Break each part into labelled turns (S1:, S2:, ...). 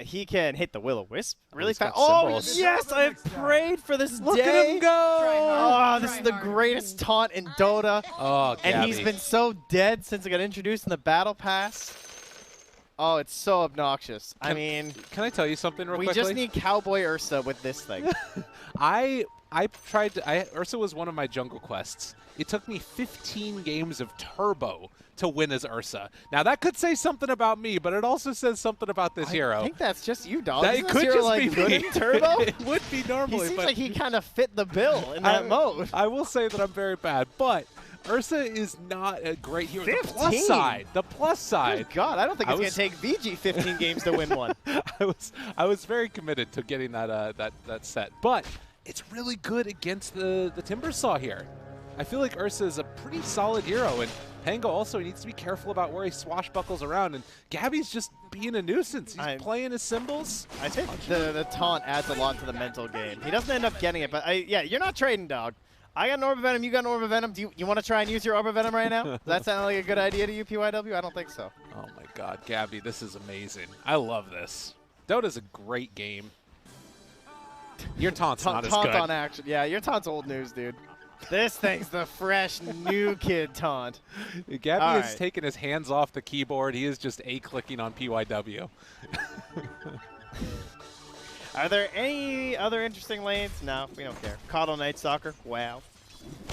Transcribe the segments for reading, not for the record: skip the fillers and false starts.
S1: he can hit the Will-O-Wisp really fast.
S2: Oh,
S1: yes, I prayed for this
S2: Look
S1: day.
S2: at him go.
S1: Oh, this is the greatest taunt in Dota.
S2: Oh, Gabby.
S1: And he's been so dead since it got introduced in the Battle Pass. Oh, it's so obnoxious. I mean,
S2: can I tell you something real quickly?
S1: We just need Cowboy Ursa with this thing.
S2: I tried to. Ursa was one of my jungle quests. It took me 15 games of turbo to win as Ursa. Now, that could say something about me, but it also says something about this hero.
S1: I think that's just you, dog.
S2: That, it could just
S1: like,
S2: be
S1: good
S2: me.
S1: In turbo?
S2: It would be normally.
S1: He seems
S2: but
S1: like he kind of fit the bill in that mode.
S2: I will say that I'm very bad, but Ursa is not a great hero.
S1: 15?
S2: The plus side. The plus side.
S1: Good God, I don't think it's going to take VG 15 games to win one.
S2: I was very committed to getting that set, but it's really good against the Timbersaw here. I feel like Ursa is a pretty solid hero, and Pango also needs to be careful about where he swashbuckles around, and Gabby's just being a nuisance. He's playing his symbols.
S1: I think the taunt adds a lot to the mental game. He doesn't end up getting it, but yeah, you're not trading, dog. I got an Orb of Venom, you got an Orb of Venom. Do you want to try and use your Orb of Venom right now? Does that sound like a good idea to you, PYW? I don't think so.
S2: Oh my God, Gabby, this is amazing. I love this. Dota's a great game. Your taunt's not as good.
S1: Taunt on action. Yeah, your taunt's old news, dude. This thing's the fresh new kid taunt.
S2: Gabby has taken his hands off the keyboard. He is just A-clicking on PYW.
S1: Are there any other interesting lanes? No, we don't care. Coddle Night Stalker? Wow.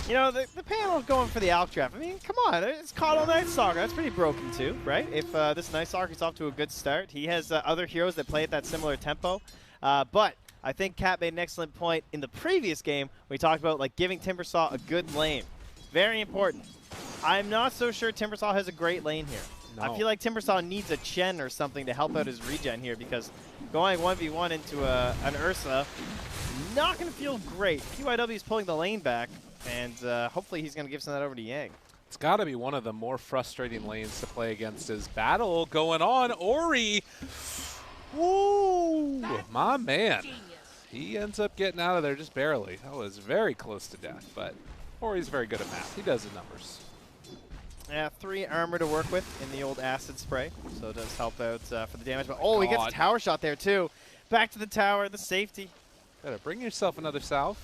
S1: You know, the panel going for the Alk draft. I mean, come on. It's Coddle Night Stalker. That's pretty broken, too, right? If this Night Stalker is off to a good start, he has other heroes that play at that similar tempo. But I think Kat made an excellent point in the previous game. We talked about like giving Timbersaw a good lane. Very important. I'm not so sure Timbersaw has a great lane here. No. I feel like Timbersaw needs a Chen or something to help out his regen here, because going 1v1 into an Ursa, not going to feel great. PYW is pulling the lane back, and hopefully he's going to give some of that over to Yang.
S2: It's got to be one of the more frustrating lanes to play against. His battle going on. Ori! Woo! My man. He ends up getting out of there just barely. That was very close to death, but Ori's very good at math. He does the numbers.
S1: Yeah, 3 armor to work with in the old acid spray, so it does help out for the damage. But he gets a tower shot there too. Back to the tower, the safety.
S2: Better bring yourself another salve.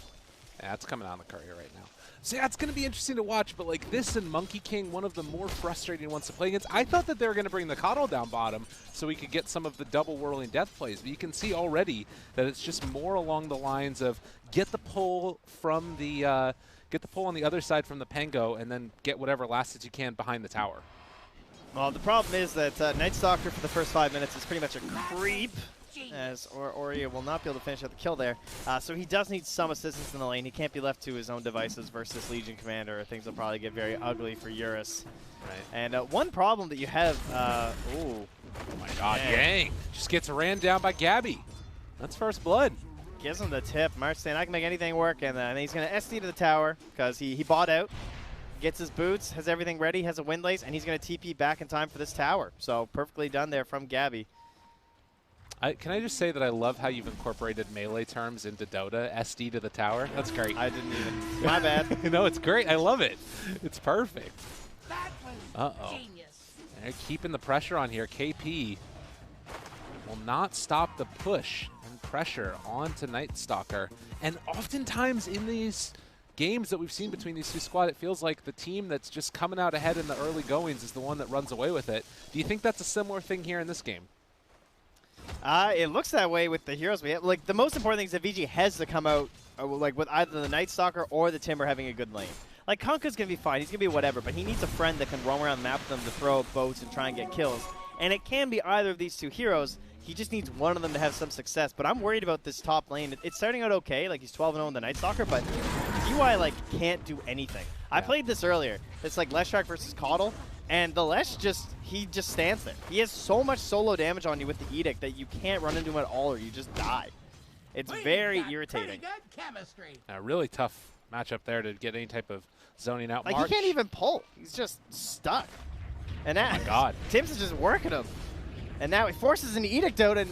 S2: Yeah, it's coming on the courier right now. So yeah, it's going to be interesting to watch, but like this and Monkey King, one of the more frustrating ones to play against. I thought that they were going to bring the Coddle down bottom so we could get some of the double whirling death plays, but you can see already that it's just more along the lines of get the pull from the get the pull on the other side from the Pango, and then get whatever last hits you can behind the tower.
S1: Well, the problem is that Night Stalker for the first 5 minutes is pretty much a creep, as Ori will not be able to finish out the kill there. So he does need some assistance in the lane. He can't be left to his own devices versus Legion Commander, or things will probably get very ugly for Eurus. Right. And one problem that you have, oh
S2: my God, Yang just gets ran down by Gabby. That's first blood.
S1: Gives him the tip. March saying, I can make anything work, and then he's going to SD to the tower because he bought out, gets his boots, has everything ready, has a Windlace, and he's going to TP back in time for this tower. So perfectly done there from Gabby.
S2: Can I just say that I love how you've incorporated melee terms into Dota, SD to the tower? That's great.
S1: I didn't even. My bad.
S2: No, it's great. I love it. It's perfect. Uh-oh. They're keeping the pressure on here. KP will not stop the push and pressure onto Night Stalker. And oftentimes in these games that we've seen between these two squads, it feels like the team that's just coming out ahead in the early goings is the one that runs away with it. Do you think that's a similar thing here in this game?
S1: It looks that way with the heroes we have. Like, the most important thing is that VG has to come out like with either the Night Stalker or the Timber having a good lane. Like, Kunkka's going to be fine. He's going to be whatever, but he needs a friend that can roam around the map with him to throw boats and try and get kills. And it can be either of these two heroes. He just needs one of them to have some success. But I'm worried about this top lane. It's starting out okay. Like, he's 12-0 in the Night Stalker, but UI, like, can't do anything. Yeah. I played this earlier. It's like Leshrac versus Coddle. And the Lesh he just stands there. He has so much solo damage on you with the Edict that you can't run into him at all or you just die. It's very irritating.
S2: A really tough matchup there to get any type of zoning out.
S1: Like, he can't even pull. He's just stuck. And now,
S2: oh my God.
S1: Tim's is just working him. And now he forces an Edict out, and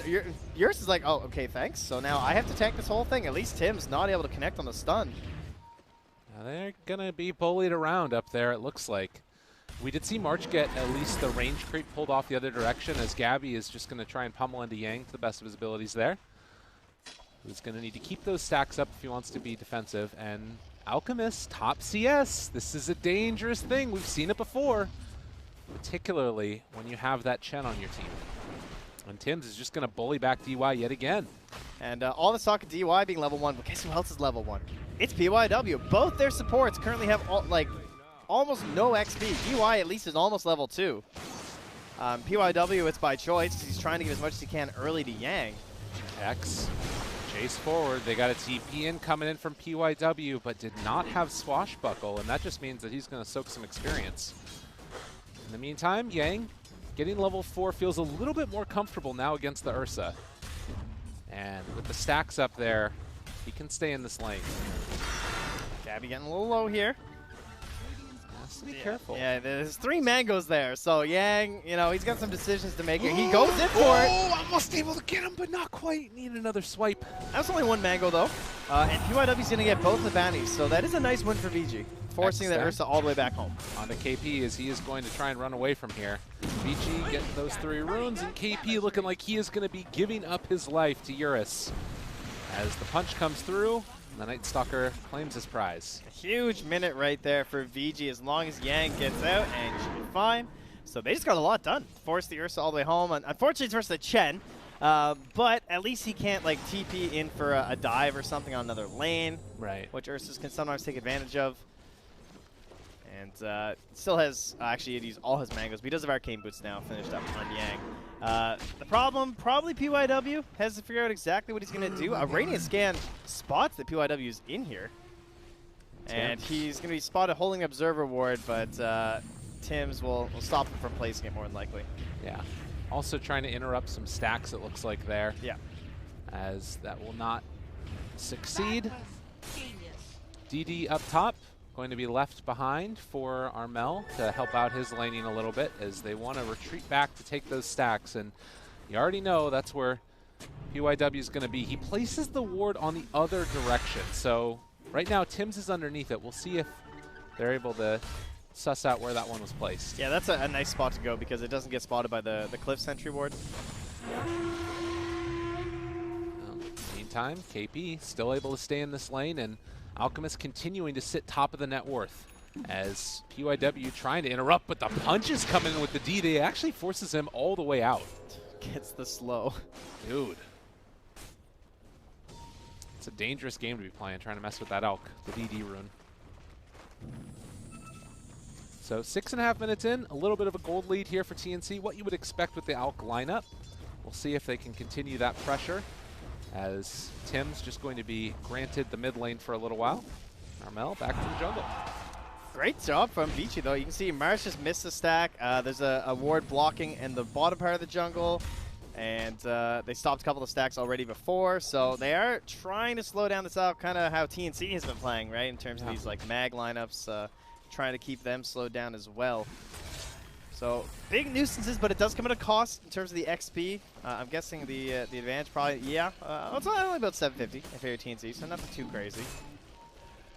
S1: yours is like, oh, okay, thanks. So now I have to tank this whole thing. At least Tim's not able to connect on the stun.
S2: Now they're going to be bullied around up there, it looks like. We did see March get at least the range creep pulled off the other direction, as Gabby is just going to try and pummel into Yang to the best of his abilities there. He's going to need to keep those stacks up if he wants to be defensive. And Alchemist, top CS. This is a dangerous thing. We've seen it before, particularly when you have that Chen on your team. And Tim's is just going to bully back DY yet again.
S1: And all the talk of DY being level 1, but guess who else is level 1? It's PYW. Both their supports currently have almost no XP. DY at least is almost level 2. PYW, it's by choice. He's trying to give as much as he can early to Yang.
S2: X, chase forward. They got a TP in coming in from PYW, but did not have Swashbuckle, and that just means that he's going to soak some experience. In the meantime, Yang, getting level 4, feels a little bit more comfortable now against the Ursa. And with the stacks up there, he can stay in this lane.
S1: Gabby getting a little low here.
S2: Has to be careful.
S1: Yeah, there's 3 mangoes there. So Yang, you know, he's got some decisions to make here. He goes in for it.
S2: Oh, almost able to get him, but not quite. Need another swipe.
S1: That's only 1 mango, though. And PYW's going to get both the bounties. So that is a nice win for VG, forcing the Ursa all the way back home.
S2: On to KP, as he is going to try and run away from here. VG getting those 3 runes, and KP looking like he is going to be giving up his life to Eurus. As the punch comes through, the Night Stalker claims his prize.
S1: A huge minute right there for VG as long as Yang gets out, and should be fine. So they just got a lot done. Forced the Ursa all the way home. Unfortunately, it's versus the Chen. But at least he can't like TP in for a dive or something on another lane.
S2: Right.
S1: Which Ursas can sometimes take advantage of. And still has, actually he'd used all his mangoes, but he does have Arcane Boots now finished up on Yang. The problem, probably PYW has to figure out exactly what he's going to do. A Radiant Scan spots that PYW is in here. And he's going to be spotted holding Observer Ward, but Tim's will stop him from placing it more than likely.
S2: Yeah. Also trying to interrupt some stacks, it looks like there.
S1: Yeah.
S2: As that will not succeed. DD up top. Going to be left behind for Armel to help out his laning a little bit as they want to retreat back to take those stacks. And you already know that's where PYW is going to be. He places the ward on the other direction. So right now, Tim's is underneath it. We'll see if they're able to suss out where that one was placed.
S1: Yeah, that's a nice spot to go because it doesn't get spotted by the Cliff Sentry ward.
S2: Well, meantime, KP still able to stay in this lane, and Alchemist continuing to sit top of the net worth as PYW trying to interrupt, but the punches coming in with the DD actually forces him all the way out.
S1: Gets the slow.
S2: Dude. It's a dangerous game to be playing, trying to mess with that Alk, the DD rune. So 6.5 minutes in, a little bit of a gold lead here for TNC. What you would expect with the Alk lineup. We'll see if they can continue that pressure, as Tim's just going to be granted the mid lane for a little while. Armel back to the jungle.
S1: Great job from Vici, though. You can see Mars just missed the stack. There's a ward blocking in the bottom part of the jungle, and they stopped a couple of stacks already before, so they are trying to slow down this out, kind of how TNC has been playing, right, in terms of these like mag lineups, trying to keep them slowed down as well. So big nuisances, but it does come at a cost in terms of the XP. I'm guessing the advantage probably, yeah, it's only about 750 if you're TNC, so nothing too crazy.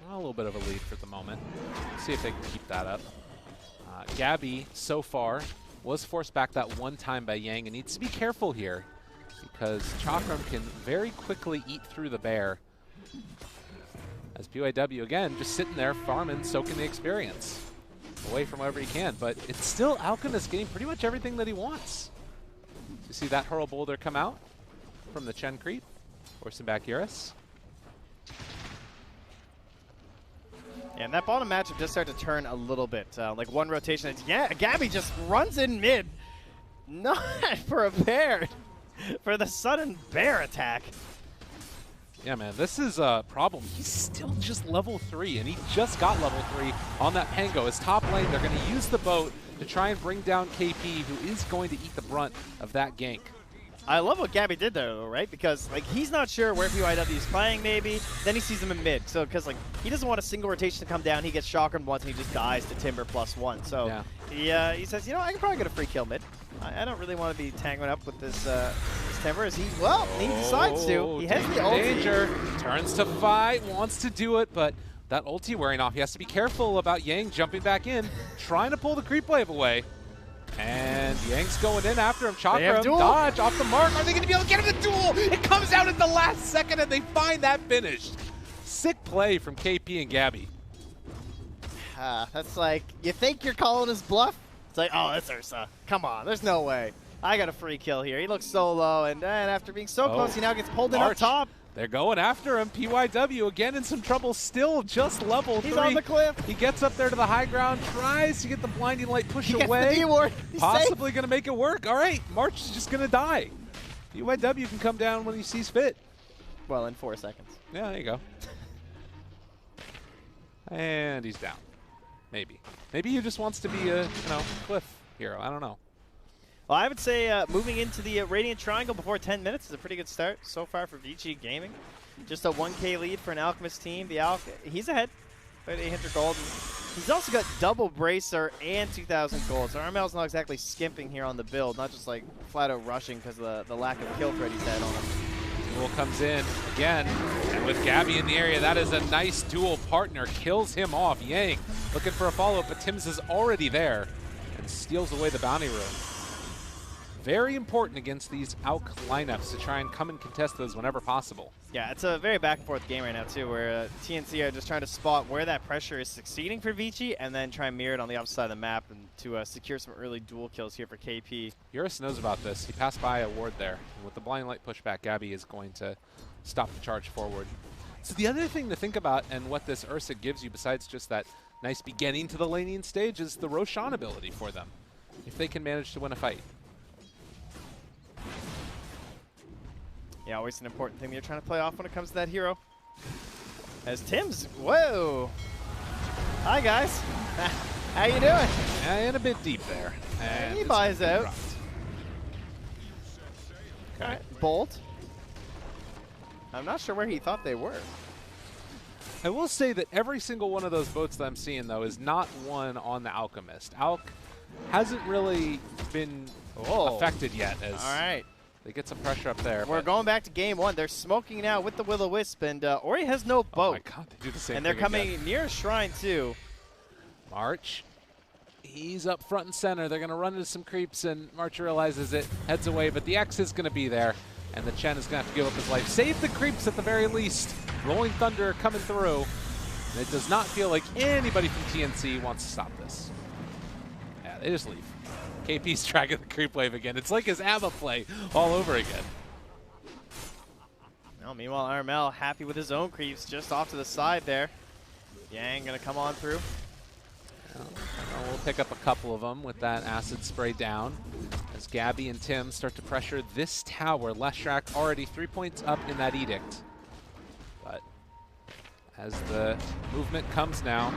S2: A little bit of a lead for the moment. See if they can keep that up. Gabby, so far, was forced back that one time by Yang and needs to be careful here because Chakram can very quickly eat through the bear. As PYW, again, just sitting there farming, soaking the experience away from wherever he can, but it's still Alchemist getting pretty much everything that he wants. You see that Hurl Boulder come out from the Chen creep, forcing back Eurus.
S1: Yeah, and that bottom matchup just started to turn a little bit. Like one rotation, yeah, Gabby just runs in mid. Not prepared for the sudden bear attack.
S2: Yeah, man, this is a problem. He's still just level 3, and he just got level 3 on that Pango. His top lane, they're going to use the boat to try and bring down KP, who is going to eat the brunt of that gank.
S1: I love what Gabby did there, though, right? Because like he's not sure where PYW is playing, maybe. Then he sees him in mid. So because like he doesn't want a single rotation to come down, he gets chakrammed once and he just dies to Timber +1. So yeah. he says, you know, I can probably get a free kill mid. I don't really want to be tangling up with this Timber as he decides to. He has the ulti.
S2: Danger. Turns to fight, wants to do it, but That ulti wearing off. He has to be careful about Yang jumping back in, trying to pull the creep wave away. And Yang's going in after him. Chakra, dodge off the mark. Are they going to be able to get him the duel? It comes out at the last second, and they find that finished. Sick play from KP and Gabby.
S1: That's like, you think you're calling his bluff? It's like, oh, it's Ursa. Come on, there's no way. I got a free kill here. He looks so low, and after being so close, he now gets pulled in up top.
S2: They're going after him. PYW again in some trouble, still just level 3.
S1: He's on the cliff.
S2: He gets up there to the high ground, tries to get the blinding light push away.
S1: He gets the
S2: possibly going to make it work. All right, March is just going to die. PYW can come down when he sees fit.
S1: Well, in 4 seconds.
S2: Yeah, there you go. And he's down. Maybe. Maybe he just wants to be a, cliff hero. I don't know.
S1: Well, I would say moving into the Radiant Triangle before 10 minutes is a pretty good start so far for VG Gaming. Just a 1K lead for an Alchemist team. The he's ahead at 800 gold. He's also got double Bracer and 2,000 gold. So RML's not exactly skimping here on the build, not just like flat out rushing because of the lack of kill threat he's had on him.
S2: Duel comes in again, and with Gabby in the area, that is a nice dual partner. Kills him off. Yang looking for a follow-up, but Tim's is already there and steals away the bounty room. Very important against these AUK lineups to try and come and contest those whenever possible.
S1: Yeah, it's a very back and forth game right now too, where TNC are just trying to spot where that pressure is succeeding for Vici and then try and mirror it on the opposite side of the map and to secure some early dual kills here for KP.
S2: Eurus knows about this. He passed by a ward there. And with the blind light pushback, Gabby is going to stop the charge forward. So the other thing to think about and what this Ursa gives you besides just that nice beginning to the laning stage is the Roshan ability for them, if they can manage to win a fight.
S1: Yeah, always an important thing that you're trying to play off when it comes to that hero. As Tim's, whoa. Hi, guys. How you doing?
S2: And a bit deep there. And
S1: he buys out.
S2: Okay.
S1: All right, Bolt. I'm not sure where he thought they were.
S2: I will say that every single one of those boats that I'm seeing, though, is not one on the Alchemist. AUK hasn't really been affected yet. As
S1: all right.
S2: They get some pressure up there.
S1: We're going back to game 1. They're smoking now with the Will-O-Wisp, and Ori has no boat.
S2: Oh my God, they do the same
S1: and they're
S2: thing
S1: coming
S2: again.
S1: near a shrine, too.
S2: March, he's up front and center. They're going to run into some creeps, and March realizes it, heads away, but the X is going to be there, and the Chen is going to have to give up his life. Save the creeps at the very least. Rolling Thunder coming through. And it does not feel like anybody from TNC wants to stop this. Yeah, they just leave. KP's tracking the creep wave again. It's like his ABBA play all over again.
S1: Well, meanwhile, RML happy with his own creeps just off to the side there. Yang going to come on through.
S2: We'll pick up a couple of them with that acid spray down as Gabby and Tim start to pressure this tower. Leshrak already 3 points up in that edict. But as the movement comes now,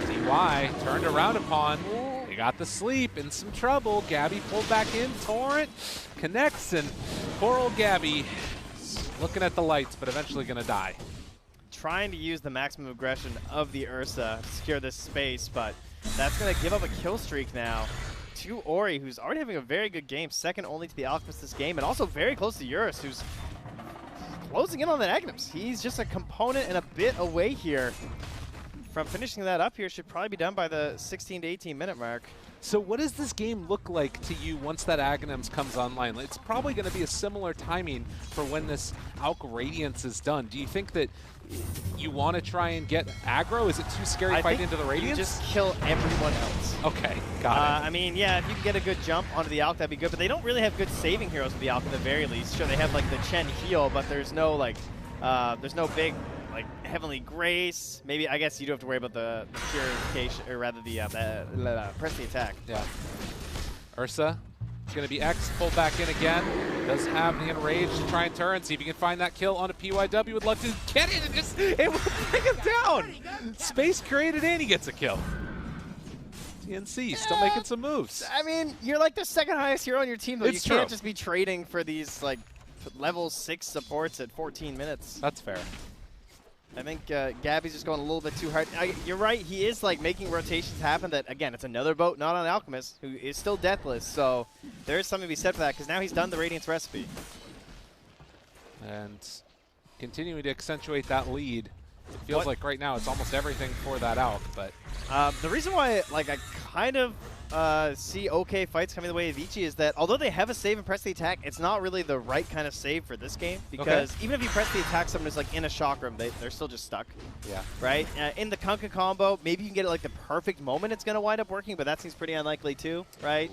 S2: DY turned around upon. They got the sleep, in some trouble. Gabby pulled back in. Torrent connects, and poor old Gabby looking at the lights, but eventually going to die.
S1: Trying to use the maximum aggression of the Ursa to secure this space, but that's going to give up a kill streak now to Ori, who's already having a very good game, second only to the Alchemist this game, and also very close to Eurus, who's closing in on the negatives. He's just a component and a bit away here from finishing that up. Here should probably be done by the 16 to 18 minute mark.
S2: So what does this game look like to you once that Aghanims comes online? It's probably going to be a similar timing for when this AUK Radiance is done. Do you think that you want to try and get aggro? Is it too scary fighting into the Radiance?
S1: You just kill everyone else.
S2: Okay, got it.
S1: I mean, yeah, if you can get a good jump onto the AUK, that'd be good, but they don't really have good saving heroes with the AUK at the very least. Sure, they have like the Chen heal, but there's no like, there's no big like Heavenly Grace. Maybe, I guess you do have to worry about the purification, or rather the press the attack.
S2: Yeah. Ursa is going to be X, pulled back in again. Does have the Enrage to try and turn, see if he can find that kill onto PYW. Would love to get it, and just, it will bring him down. Space created and he gets a kill. TNC still making some moves.
S1: I mean, you're like the second highest hero on your team, though.
S2: It's
S1: you can't
S2: true.
S1: just be trading for these like level 6 supports at 14 minutes.
S2: That's fair.
S1: I think Gabby's just going a little bit too hard. You're right, he is like making rotations happen that, again, it's another boat, not on Alchemist, who is still deathless, so there is something to be said for that, because now he's done the Radiance recipe.
S2: And continuing to accentuate that lead It feels like right now it's almost everything for that Alk, but
S1: the reason why I kind of see okay fights coming the way of Vici is that although they have a save and press the attack, it's not really the right kind of save for this game, because even if you press the attack, someone is like in a shock room, they're still just stuck. Yeah. Right? In the Kunkka combo, maybe you can get it like the perfect moment it's going to wind up working, but that seems pretty unlikely too, right?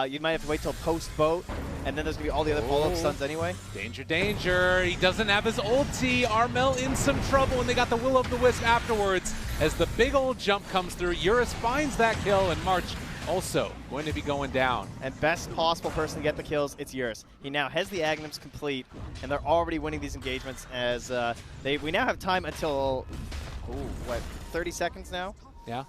S1: You might have to wait till post-boat, and then there's going to be all the other follow-up stuns anyway.
S2: Danger, danger. He doesn't have his ulti. Armel in some trouble, and they got the Will-O-the-Wisp afterwards as the big old jump comes through. Eurus finds that kill, and March also going to be going down.
S1: And best possible person to get the kills, it's Eurus. He now has the Aghanims complete, and they're already winning these engagements as we now have time until, what, 30 seconds now?
S2: Yeah.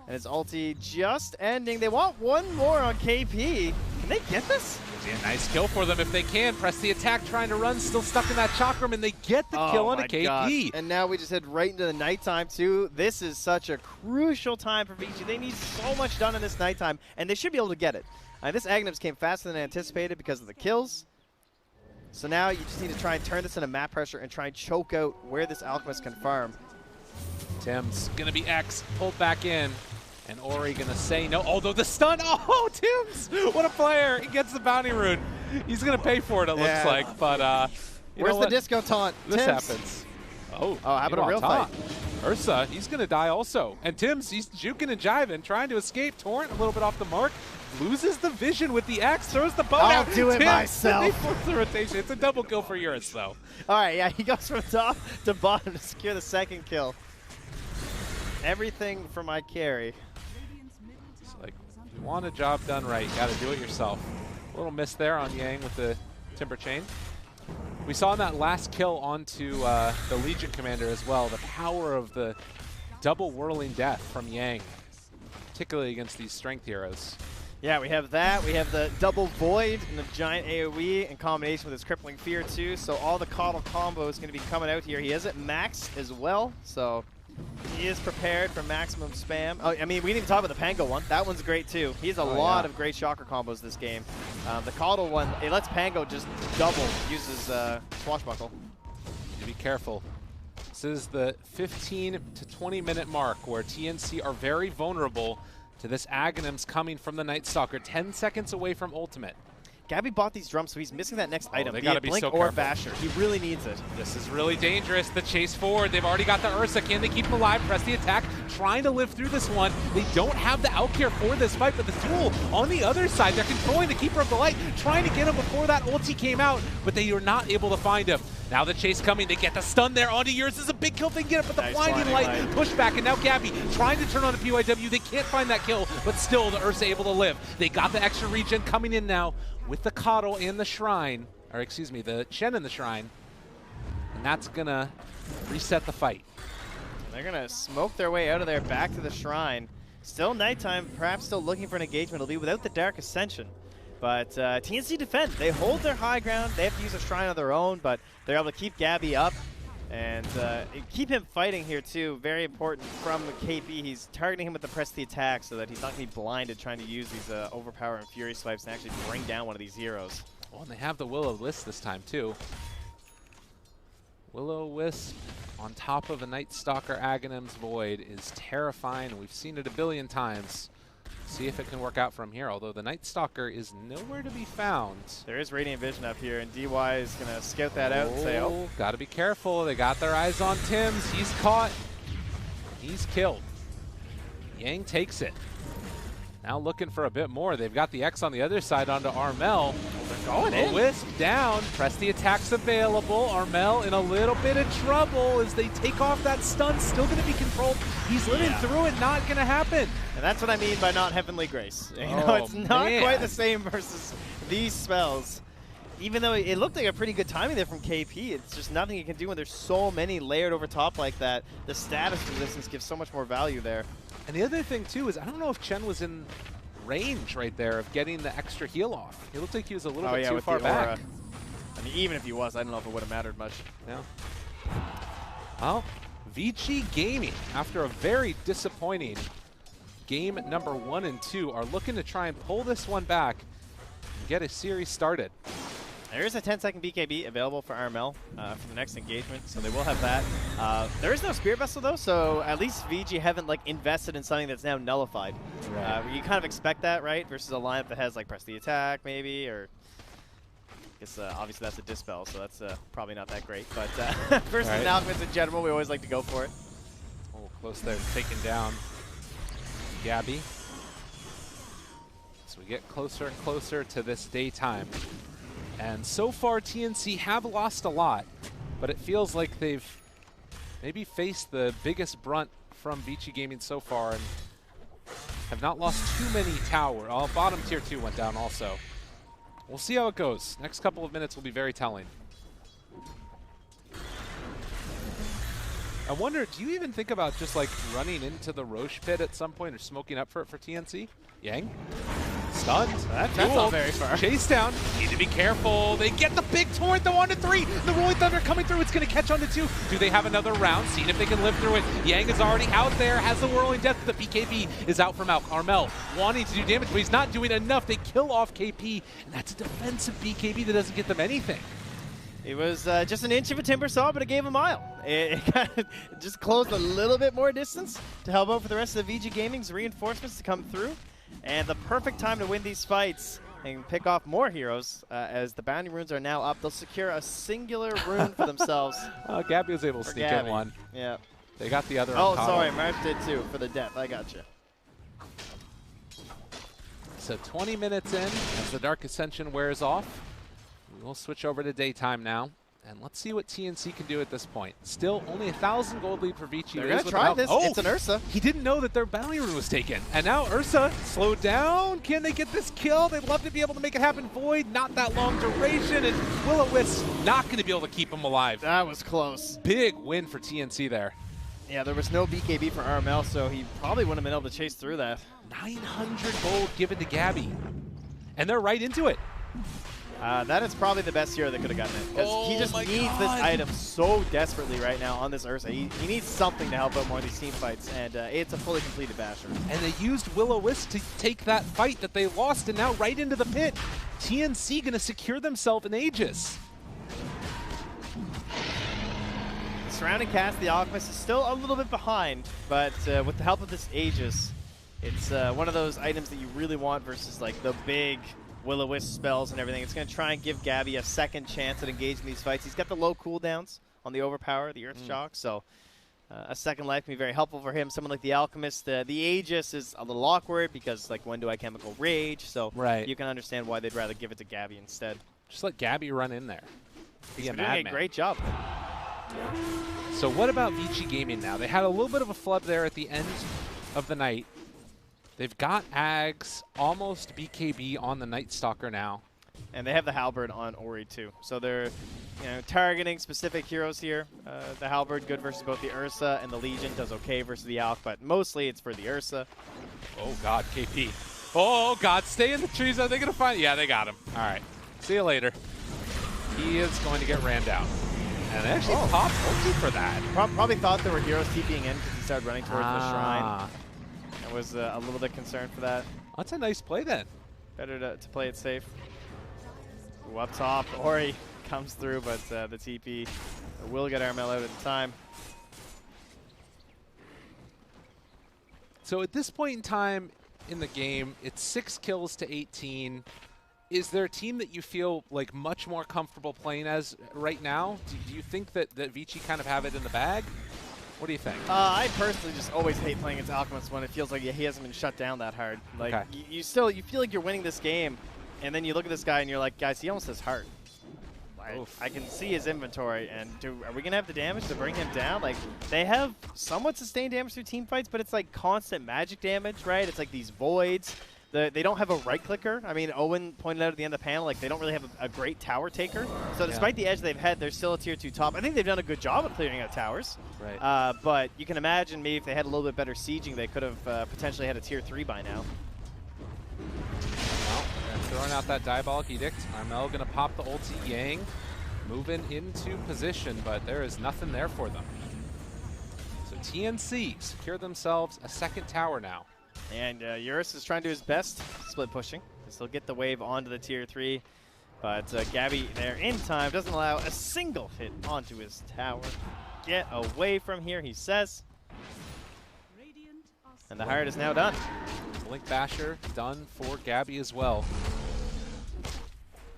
S1: And his ulti just ending. They want one more on KP. Can they get this?
S2: Yeah, nice kill for them if they can. Press the attack, trying to run, still stuck in that chakram, and they get the kill on a KP.
S1: Gosh. And now we just head right into the nighttime too. This is such a crucial time for Vici. They need so much done in this nighttime, and they should be able to get it. This Aghanims came faster than anticipated because of the kills. So now you just need to try and turn this into map pressure and try and choke out where this Alchemist can farm.
S2: Tim's gonna be X, pulled back in. And Ori gonna say no, although the stun, oh, Tim's, what a player. He gets the bounty rune. He's gonna pay for it, it looks like, but
S1: where's the disco taunt?
S2: This
S1: Tim's.
S2: happens.
S1: Oh, how about a real fight?
S2: Ursa, he's gonna die also. And Tim's, he's juking and jiving, trying to escape. Torrent a little bit off the mark, loses the vision with the X, throws the bow out.
S1: I'll do it myself.
S2: He flips the rotation. It's a double kill for Eurus, though.
S1: All right, yeah, he goes from top to bottom to secure the second kill. Everything for my carry.
S2: Like, if you want a job done right, you got to do it yourself. A little miss there on Yang with the Timber Chain. We saw in that last kill onto the Legion Commander as well, the power of the double whirling death from Yang, particularly against these strength heroes.
S1: Yeah, we have that. We have the double void and the giant AoE in combination with his crippling fear too. So all the Coddle combo is going to be coming out here. He has it max as well, so he is prepared for maximum spam. Oh, I mean, we didn't even talk about the Pango one. That one's great too. He has a lot of great shocker combos this game. The Coddle one, it lets Pango just double, uses Swashbuckle.
S2: To be careful. This is the 15 to 20 minute mark where TNC are very vulnerable to this Aghanims coming from the Night Stalker, 10 seconds away from ultimate.
S1: Gabby bought these drums, so he's missing that next item.
S2: They gotta be
S1: Blink
S2: so
S1: or
S2: careful.
S1: Basher. He really needs it.
S2: This is really dangerous. The chase forward. They've already got the Ursa. Can they keep him alive? Press the attack. Trying to live through this one. They don't have the outcare for this fight, but the duel on the other side, they're controlling the Keeper of the Light, trying to get him before that ulti came out, but they are not able to find him. Now the chase coming. They get the stun there onto Eurus. This is a big kill. They can get it, but the
S1: nice
S2: blinding light pushback, and now Gabby trying to turn on the PYW. They can't find that kill, but still the Ursa able to live. They got the extra regen coming in now with the Coddle and the Shrine, or excuse me, the Chen and the Shrine, and that's gonna reset the fight.
S1: They're gonna smoke their way out of there back to the Shrine. Still nighttime, perhaps still looking for an engagement. It'll be without the Dark Ascension. But TNC defend. They hold their high ground. They have to use a Shrine of their own, but they're able to keep Gabby up and keep him fighting here too. Very important from KP. He's targeting him with the press the attack so that he's not going to be blinded trying to use these overpowering Fury swipes and actually bring down one of these heroes.
S2: Well, and they have the Will-O-Wisp this time too. Will-O-Wisp on top of a Night Stalker Aghanims Void is terrifying. We've seen it a billion times. See if it can work out from here, although the Night Stalker is nowhere to be found.
S1: There is Radiant Vision up here, and DY is going to scout that out and say, oh.
S2: Got to be careful. They got their eyes on Tim's. He's caught. He's killed. Yang takes it. Now looking for a bit more. They've got the X on the other side onto Armel.
S1: They're going in.
S2: Wisp down. Press the attacks available. Armel in a little bit of trouble as they take off that stun. Still going to be controlled. He's living through it. Not going to happen.
S1: And that's what I mean by not Heavenly Grace. You know, it's not quite the same versus these spells. Even though it looked like a pretty good timing there from KP, it's just nothing you can do when there's so many layered over top like that. The status resistance gives so much more value there.
S2: And the other thing, too, is I don't know if Chen was in range right there of getting the extra heal off. It looked like he was a little bit too far back.
S1: I mean, even if he was, I don't know if it would have mattered much.
S2: Yeah. Well, Vici Gaming, after a very disappointing game number 1 and 2, are looking to try and pull this one back and get a series started.
S1: There is a 10-second BKB available for RML for the next engagement, so they will have that. There is no Spirit Vessel, though, so at least VG haven't like invested in something that's now nullified.
S2: Right.
S1: You kind of expect that, right? Versus a lineup that has like press the attack, maybe, or I guess obviously that's a Dispel, so that's probably not that great. But versus an Alchemist in general, we always like to go for it.
S2: Oh, close there, taking down Gabby. So we get closer and closer to this daytime. And so far, TNC have lost a lot, but it feels like they've maybe faced the biggest brunt from Vici Gaming so far and have not lost too many tower. Oh, bottom tier 2 went down also. We'll see how it goes. Next couple of minutes will be very telling. I wonder, do you even think about just like running into the Roche pit at some point or smoking up for it for TNC? Yang? Stunned.
S1: That's not very far.
S2: Chase down. Need to be careful. They get the big torrent, the 1-3. The Rolling Thunder coming through. It's going to catch on to 2. Do they have another round? Seeing if they can live through it. Yang is already out there. Has the Whirling Death. The BKB is out from Armel. Wanting to do damage, but he's not doing enough. They kill off KP, and that's a defensive BKB that doesn't get them anything.
S1: It was just an inch of a timber saw, but it gave a mile. It kind of just closed a little bit more distance to help out for the rest of the VG Gaming's reinforcements to come through. And the perfect time to win these fights and pick off more heroes as the bounty runes are now up. They'll secure a singular rune for themselves.
S2: Gabby was able to sneak in one.
S1: Yeah.
S2: They got the other.
S1: Oh, sorry. Marsh did too for the death. I got you.
S2: So 20 minutes in, as the Dark Ascension wears off, we'll switch over to daytime now. And let's see what TNC can do at this point. Still only 1,000 gold lead for Vici.
S1: They're going to try this.
S2: Oh,
S1: it's an Ursa.
S2: He didn't know that their bounty rune was taken. And now Ursa slowed down. Can they get this kill? They'd love to be able to make it happen. Void, not that long duration. And Will-O-Wisp not going to be able to keep him alive.
S1: That was close.
S2: Big win for TNC there.
S1: Yeah, there was no BKB for RML, so he probably wouldn't have been able to chase through that.
S2: 900 gold given to Gabby. And they're right into it.
S1: That is probably the best hero that could have gotten it. Because he just needs this item so desperately right now on this Ursa. He needs something to help out more of these team fights, and it's a fully completed Basher.
S2: And they used Will-O-Wisp to take that fight that they lost, and now right into the pit. TNC going to secure themselves an Aegis.
S1: The surrounding cast, the Alchemist, is still a little bit behind, but with the help of this Aegis, it's one of those items that you really want versus like the big Will-O-Wisp spells and everything. It's going to try and give Gabby a second chance at engaging these fights. He's got the low cooldowns on the Overpower, the Earth Shock, so a second life can be very helpful for him. Someone like the Alchemist, the Aegis is a little awkward because, like, when do I Chemical Rage? So you can understand why they'd rather give it to Gabby instead.
S2: Just let Gabby run in there.
S1: He's doing a great job.
S2: So what about Vici Gaming now? They had a little bit of a flub there at the end of the night. They've got Ags, almost BKB on the Night Stalker now.
S1: And they have the Halberd on Ori too. So they're targeting specific heroes here. The Halberd good versus both the Ursa and the Legion, does okay versus the Alch, but mostly it's for the Ursa.
S2: Oh god, KP. Oh god, stay in the trees. Are they going to find? Yeah, they got him. All right, see you later. He is going to get ran down. And they actually popped ulti for that.
S1: Probably thought there were heroes TPing in because he started running towards the shrine. I was a little bit concerned for that.
S2: That's a nice play then.
S1: Better to play it safe. Ooh, up top, Ori comes through, but the TP will get RML out at the time.
S2: So at this point in time in the game, it's 6 kills to 18. Is there a team that you feel like much more comfortable playing as right now? Do you think that Vici kind of have it in the bag? What do you think?
S1: I personally just always hate playing against Alchemist when it feels like he hasn't been shut down that hard. Like you feel like you're winning this game, and then you look at this guy and you're like, guys, he almost has heart. I can see his inventory, and are we gonna have the damage to bring him down? Like, they have somewhat sustained damage through team fights, but it's like constant magic damage, right? It's like these voids. They don't have a right clicker. I mean, Owen pointed out at the end of the panel, like, they don't really have a great tower taker. So despite the edge they've had, they're still a tier 2 top. I think they've done a good job of clearing out towers.
S2: Right.
S1: But you can imagine maybe if they had a little bit better sieging, they could have potentially had a tier 3 by now.
S2: Well, they're throwing out that Diabolic Edict. Armel going to pop the ulti. Yang moving into position, but there is nothing there for them. So TNC secure themselves a second tower now.
S1: And Eurus is trying to do his best split pushing. He'll get the wave onto the tier 3. But Gabby there in time doesn't allow a single hit onto his tower. Get away from here, he says. And the Hired is now done.
S2: Blink Basher done for Gabby as well.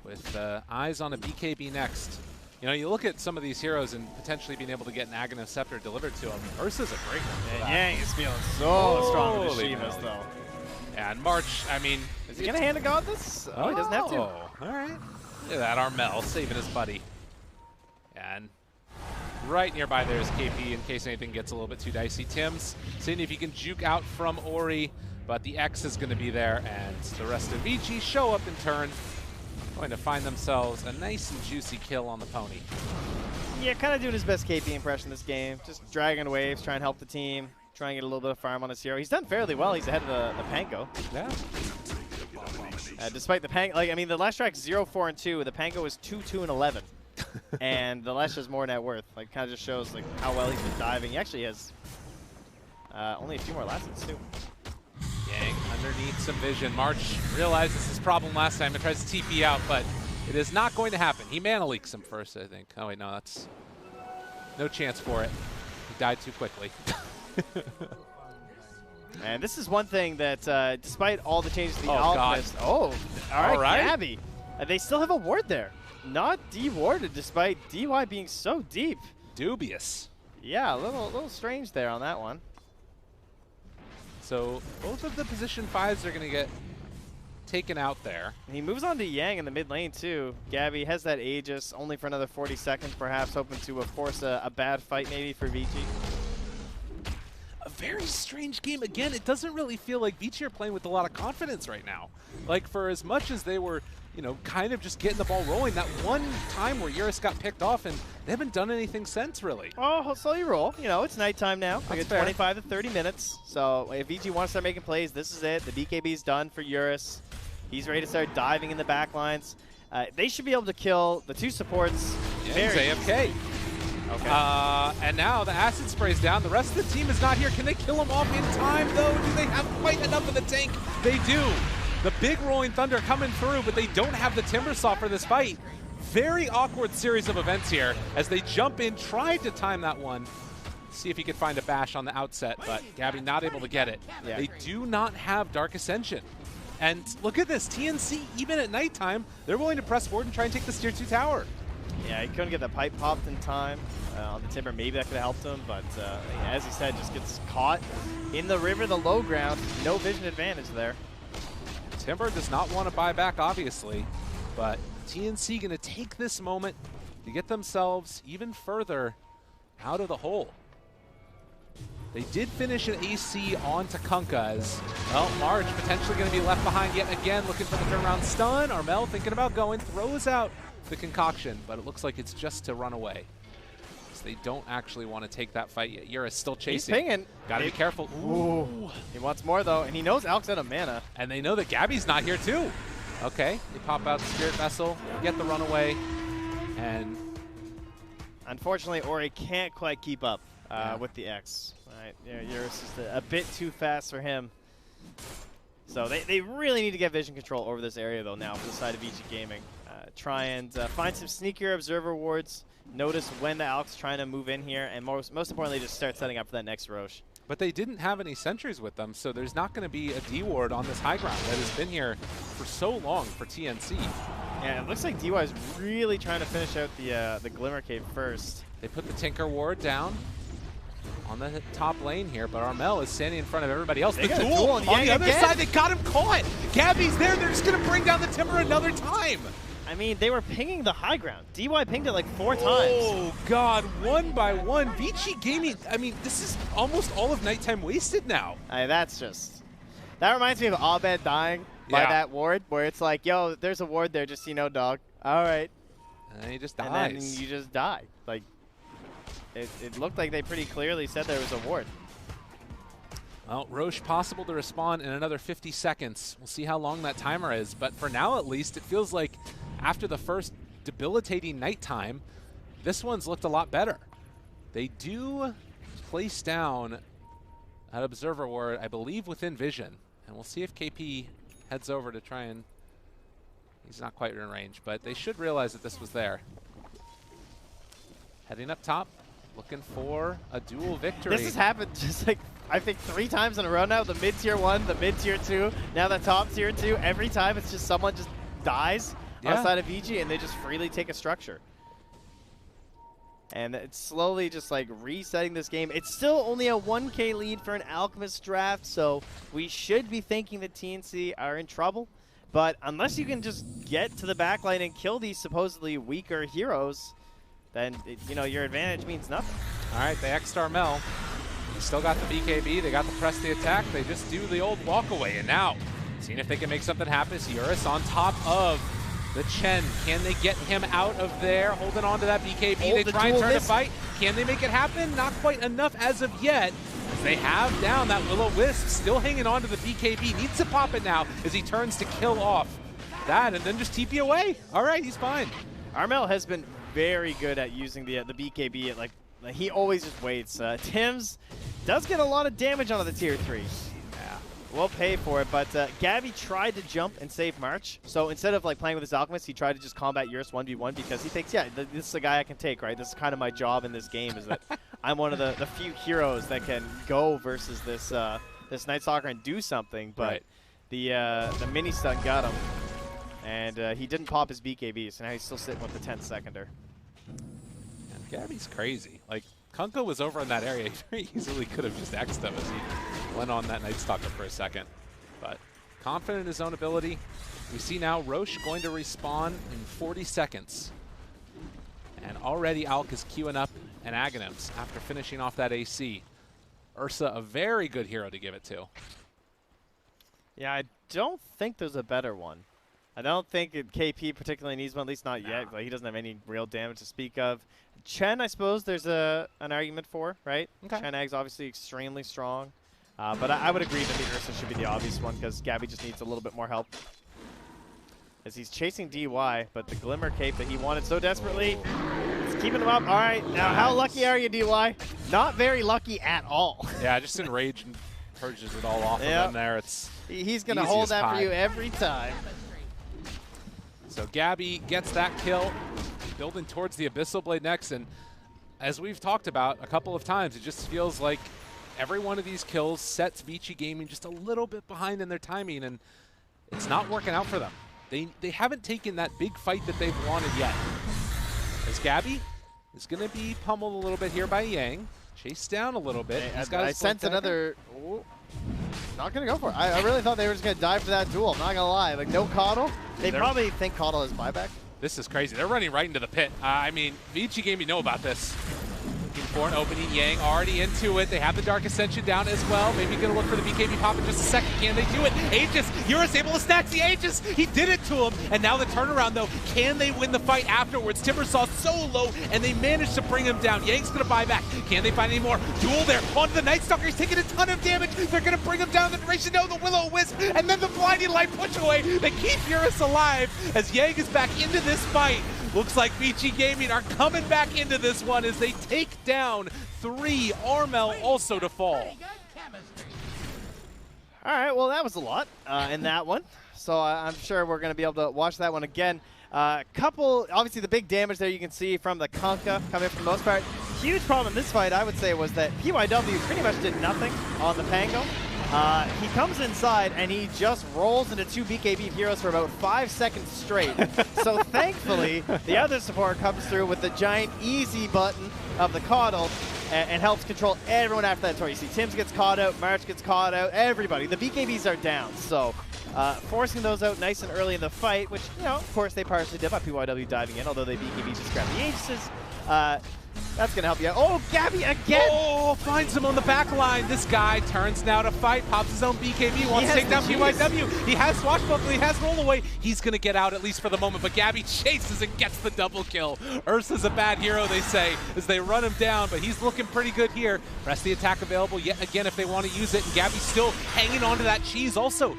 S2: With eyes on a BKB next. You know, you look at some of these heroes and potentially being able to get an Aghanim Scepter delivered to him. Ursa's a great one for that.
S1: Yang is feeling so strong with the Shivas, though.
S2: And March, I mean...
S1: Is he going to hand a god this? Oh, he doesn't have to.
S2: All right. Look at that, Armel saving his buddy. And right nearby there is KP in case anything gets a little bit too dicey. Tim's seeing if he can juke out from Ori, but the X is going to be there, and the rest of VG show up in turn. Going to find themselves a nice and juicy kill on the pony.
S1: Yeah, kind of doing his best KP impression this game. Just dragging waves, trying to help the team, trying to get a little bit of farm on his hero. He's done fairly well. He's ahead of the Panko.
S2: Yeah.
S1: Despite the Panko, like, I mean, the last track 0-4-2. The Panko was 2-2-11. And the Lesh has more net worth. Like, kind of just shows like how well he's been diving. He actually has only a few more lessons too.
S2: Yang underneath some vision. March realizes his problem last time and tries to TP out, but it is not going to happen. He mana leaks him first, I think. Oh wait, no, that's no chance for it. He died too quickly.
S1: And this is one thing that, despite all the changes to the
S2: Oh,
S1: Alchemist, all right, Gabby, they still have a ward there. Not de-warded, despite DY being so deep.
S2: Dubious.
S1: Yeah, a little strange there on that one.
S2: So both of the position 5s are going to get taken out there.
S1: And he moves on to Yang in the mid lane too. Gabby has that Aegis only for another 40 seconds, perhaps hoping to force a bad fight maybe for VG.
S2: A very strange game. Again, it doesn't really feel like VG are playing with a lot of confidence right now. Like, for as much as they were, you know, kind of just getting the ball rolling, that one time where Eurus got picked off, and they haven't done anything since, really.
S1: Oh, slowly roll. You know, it's nighttime now.
S2: That's
S1: We get
S2: fair.
S1: 25 to 30 minutes. So if VG wants to start making plays, this is it. The BKB's done for Eurus. He's ready to start diving in the back lines. They should be able to kill the two supports.
S2: Yeah,
S1: very
S2: he's AFK.
S1: Okay.
S2: And now the acid spray's down. The rest of the team is not here. Can they kill him off in time, though? Do they have quite enough of the tank? They do. The big Rolling Thunder coming through, but they don't have the Timbersaw for this fight. Very awkward series of events here as they jump in, tried to time that one. See if he could find a bash on the outset, but Gabby not able to get it.
S1: Yeah.
S2: They do not have Dark Ascension. And look at this, TNC, even at nighttime, they're willing to press forward and try and take this tier 2 tower.
S1: Yeah, he couldn't get the pipe popped in time on the Timber. Maybe that could have helped him, but as he said, just gets caught in the river, the low ground. No vision advantage there.
S2: Timber does not want to buy back, obviously, but TNC going to take this moment to get themselves even further out of the hole. They did finish an AC on Takunka as, well, Marge potentially going to be left behind yet again, looking for the turnaround stun. Armel thinking about going, throws out the concoction, but it looks like it's just to run away. So they don't actually want to take that fight yet. Eurus still chasing.
S1: He's pinging.
S2: Gotta be careful. Ooh.
S1: He wants more though, and he knows Alex out of mana.
S2: And they know that Gabby's not here too. Okay, they pop out the Spirit Vessel, get the runaway, and
S1: unfortunately, Ori can't quite keep up with the X. Right, Eurus is a bit too fast for him. So they really need to get vision control over this area though now for the side of VG Gaming. Try and find some sneakier observer wards. Notice when the Alex is trying to move in here, and most importantly, just start setting up for that next Roche.
S2: But they didn't have any sentries with them, so there's not going to be a D ward on this high ground that has been here for so long for TNC.
S1: Yeah, it looks like DY is really trying to finish out the Glimmer Cave first.
S2: They put the Tinker ward down on the top lane here, but Armel is standing in front of everybody else.
S1: They
S2: The
S1: got a
S2: duel
S1: duel
S2: on
S1: on
S2: the
S1: Yang
S2: other
S1: again.
S2: side, they got him caught. Gabby's there, they're just going to bring down the Timber another time.
S1: I mean, they were pinging the high ground. DY pinged it like 4 times.
S2: Oh, God, one by one. VG Gaming, I mean, this is almost all of nighttime wasted now.
S1: That reminds me of Abed dying by that ward, where it's like, yo, there's a ward there, just so you know, dog. All right.
S2: And he just dies.
S1: And then you just die. Like, it looked like they pretty clearly said there was a ward.
S2: Well, Roche possible to respond in another 50 seconds. We'll see how long that timer is, but for now at least, it feels like after the first debilitating nighttime, this one's looked a lot better. They do place down an observer ward, I believe, within vision, and we'll see if KP heads over to try and He's not quite in range, but they should realize that this was there. Heading up top, looking for a dual victory.
S1: This has happened just like, I think 3 times in a row now. The mid-tier 1, the mid-tier 2, now the top tier 2. Every time it's just someone just dies outside of VG and they just freely take a structure. And it's slowly just like resetting this game. It's still only a 1K lead for an Alchemist draft, so we should be thinking that TNC are in trouble. But unless you can just get to the backline and kill these supposedly weaker heroes, then you know, your advantage means nothing.
S2: All right, they X'd Armel. They still got the BKB. They got the press the attack. They just do the old walk away. And now, seeing if they can make something happen. Eurus on top of the Chen. Can they get him out of there? Holding on to that BKB. They try and turn a fight. Can they make it happen? Not quite enough as of yet. As they have down that Will-O-Wisp, still hanging on to the BKB. Needs to pop it now as he turns to kill off that and then just TP away. All right, he's fine.
S1: Armel has been very good at using the BKB. At, like he always just waits. Tim's does get a lot of damage onto the tier 3. Yeah, we'll pay for it. But Gabby tried to jump and save March. So instead of like playing with his Alchemist, he tried to just combat Eurus 1v1 because he thinks, yeah, this is a guy I can take, right? This is kind of my job in this game, is that I'm one of the few heroes that can go versus this this Night Stalker and do something. But the mini stun got him. And he didn't pop his BKB, so now he's still sitting with the 10th seconder.
S2: And Gabby's crazy. Like, Kunkka was over in that area. He very easily could have just X'd him as he went on that Night Stalker for a second. But confident in his own ability. We see now Roche going to respawn in 40 seconds. And already Alk is queuing up an Aghanims after finishing off that AC. Ursa, a very good hero to give it to.
S1: Yeah, I don't think there's a better one. I don't think KP particularly needs one, at least not yet. Like, he doesn't have any real damage to speak of. Chen, I suppose there's an argument for, right? Okay. Chen Ag's obviously extremely strong. But I would agree that the Ursa should be the obvious one because Gabby just needs a little bit more help. As he's chasing DY, but the Glimmer Cape that he wanted so desperately, it's keeping him up. All right, now how lucky are you, DY? Not very lucky at all.
S2: Yeah, just in rage and purges it all off of him there.
S1: He's going to hold that for you every time.
S2: So Gabby gets that kill, building towards the Abyssal Blade next, and as we've talked about a couple of times, it just feels like every one of these kills sets Vici Gaming just a little bit behind in their timing, and it's not working out for them. They haven't taken that big fight that they've wanted yet. As Gabby is going to be pummeled a little bit here by Yang, chased down a little bit.
S1: I sense another... Ooh. Not going to go for it. I really thought they were just going to dive for that duel. I'm not going to lie. Like, no Coddle. They probably think Coddle has buyback.
S2: This is crazy. They're running right into the pit. I mean, Vici Gaming know about this. Looking for an opening. Yang already into it. They have the Dark Ascension down as well. Maybe going to look for the BKB pop in just a second. Can they do it? Aegis, Eurus able to stack the Aegis. He did it to him. And now the turnaround, though. Can they win the fight afterwards? Timbersaw so low, and they managed to bring him down. Yang's going to buy back. Can they find any more? Duel there onto the Night Stalker. He's taking a ton of damage. They're going to bring him down the duration. No, the Will-O-Wisp, and then the Blinding Light push away. They keep Eurus alive as Yang is back into this fight. Looks like Vici Gaming are coming back into this one as they take down 3. Armel also to fall.
S1: All right, well, that was a lot in that one. So I'm sure we're going to be able to watch that one again. Obviously the big damage there you can see from the Kunkka coming for the most part. Huge problem in this fight, I would say, was that PYW pretty much did nothing on the Pango. He comes inside and he just rolls into 2 BKB heroes for about 5 seconds straight. So thankfully, the other support comes through with the giant easy button of the Coddle and helps control everyone after that tour. You see Tim's gets caught out, March gets caught out, everybody. The BKBs are down, so forcing those out nice and early in the fight, which, you know, of course they partially did by PYW diving in, although they BKB just grabbed the Aces. That's going to help you out. Oh, Gabby again!
S2: Oh, finds him on the back line. This guy turns now to fight, pops his own BKB, wants to take down PYW. He has Swashbuckle, he has Roll Away. He's going to get out at least for the moment, but Gabby chases and gets the double kill. Ursa's a bad hero, they say, as they run him down, but he's looking pretty good here. Rest the attack available yet again if they want to use it, and Gabby's still hanging on to that cheese also.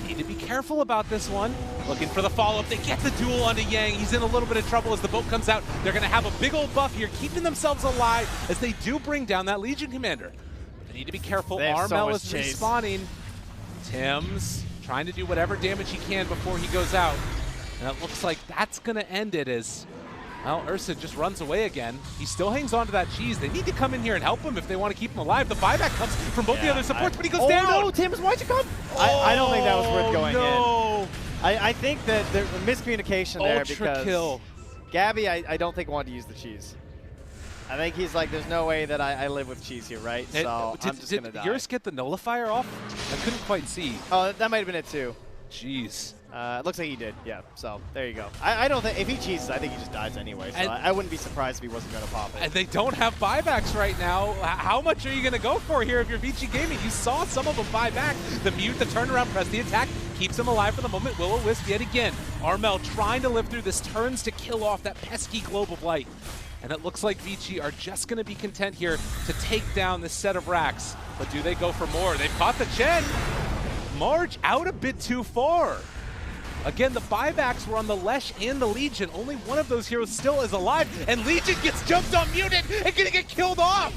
S2: Need to be careful about this one. Looking for the follow-up. They get the duel onto Yang. He's in a little bit of trouble as the boat comes out. They're going to have a big old buff here, keeping themselves alive as they do bring down that Legion Commander. But they need to be careful. Armel is respawning. Tim's trying to do whatever damage he can before he goes out. And it looks like that's going to end it as, well, Ursa just runs away again. He still hangs on to that cheese. They need to come in here and help him if they want to keep him alive. The buyback comes from both the other supports, but he goes down.
S1: Oh, no, Tim's, why'd you come? I don't think that was worth going in. I think that there's a miscommunication there because
S2: kill.
S1: Gabby, I don't think wanted to use the cheese. I think he's like, there's no way that I live with cheese here, right? So I'm just going to die.
S2: Did yours get the nullifier off? I couldn't quite see.
S1: Oh, that might have been it too.
S2: Jeez.
S1: It looks like he did, yeah. So there you go. I don't think, if he cheeses, I think he just dies anyway. So I wouldn't be surprised if he wasn't going to pop it.
S2: And they don't have buybacks right now. How much are you going to go for here if you're Vici Gaming? You saw some of them buy back. The mute, the turnaround, press the attack, keeps him alive for the moment. Will-O-Wisp yet again. Armel trying to live through this, turns to kill off that pesky globe of light. And it looks like Vici are just going to be content here to take down this set of racks. But do they go for more? They've caught the Chen. Marge out a bit too far. Again, the buybacks were on the Lesh and the Legion. Only one of those heroes still is alive, and Legion gets jumped on muted and gonna get killed off.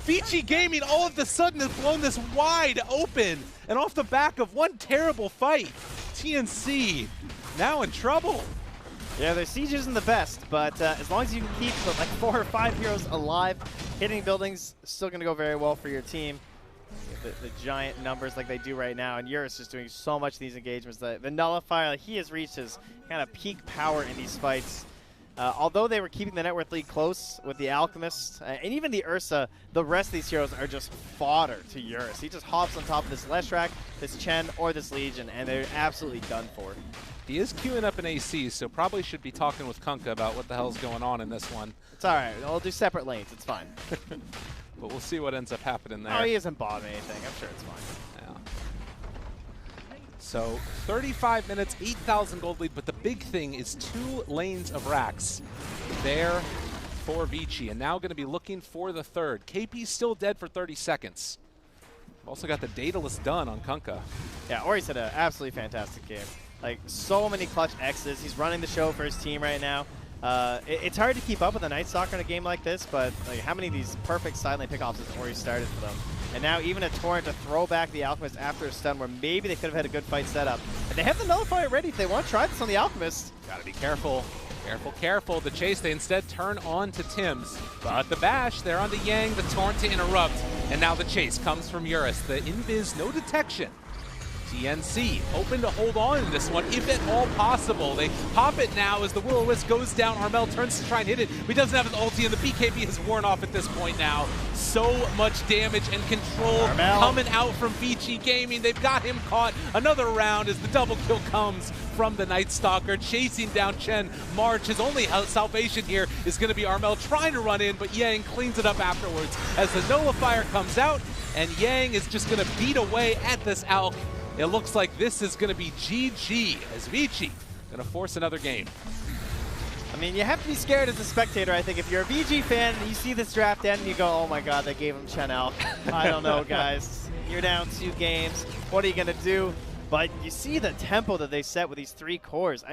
S2: Vici Gaming all of a sudden has blown this wide open, and off the back of one terrible fight, TNC now in trouble.
S1: Yeah, their siege isn't the best, but as long as you can keep like 4 or 5 heroes alive, hitting buildings is still gonna go very well for your team. The giant numbers like they do right now, and Eurus just doing so much in these engagements. The Nullifier, like, he has reached his kind of peak power in these fights. Although they were keeping the net worth lead close with the Alchemist and even the Ursa, the rest of these heroes are just fodder to Eurus. He just hops on top of this Leshrac, this Chen, or this Legion, and they're absolutely done for.
S2: He is queuing up an AC, so probably should be talking with Kunkka about what the hell's going on in this one.
S1: It's all right. We'll do separate lanes. It's fine.
S2: But we'll see what ends up happening there.
S1: Oh, he hasn't bought anything. I'm sure it's fine.
S2: Yeah. So 35 minutes, 8,000 gold lead, but the big thing is 2 lanes of racks there for Vici, and now going to be looking for the third. KP's still dead for 30 seconds. We've also got the Daedalus done on Kunkka. Yeah,
S1: Ori's had an absolutely fantastic game. Like, so many clutch X's. He's running the show for his team right now. It's hard to keep up with a Night Stalker in a game like this, but like, how many of these perfect side lane pickoffs has Ori started for them? And now even a Torrent to throw back the Alchemist after a stun where maybe they could have had a good fight set up. And they have the Nullifier ready if they want to try this on the Alchemist.
S2: Gotta be careful. Careful, careful. The chase, they instead turn on to Tim's. But the bash, they're on to Yang, the Torrent to interrupt. And now the chase comes from Eurus. The invis, no detection. TNC open to hold on in this one, if at all possible. They pop it now as the Will-O-Wisp goes down. Armel turns to try and hit it, but he doesn't have his ulti, and the BKB has worn off at this point now. So much damage and control coming out from Vici Gaming. They've got him caught. Another round as the double kill comes from the Night Stalker, chasing down Chen. March, his only salvation here is going to be Armel trying to run in, but Yang cleans it up afterwards as the Nullifier comes out, and Yang is just going to beat away at this Alch. It looks like this is going to be GG as Vici going to force another game.
S1: I mean, you have to be scared as a spectator, I think. If you're a VG fan and you see this draft end and you go, oh my god, they gave him Chen Alch. I don't know, guys. You're down 2 games. What are you going to do? But you see the tempo that they set with these 3 cores.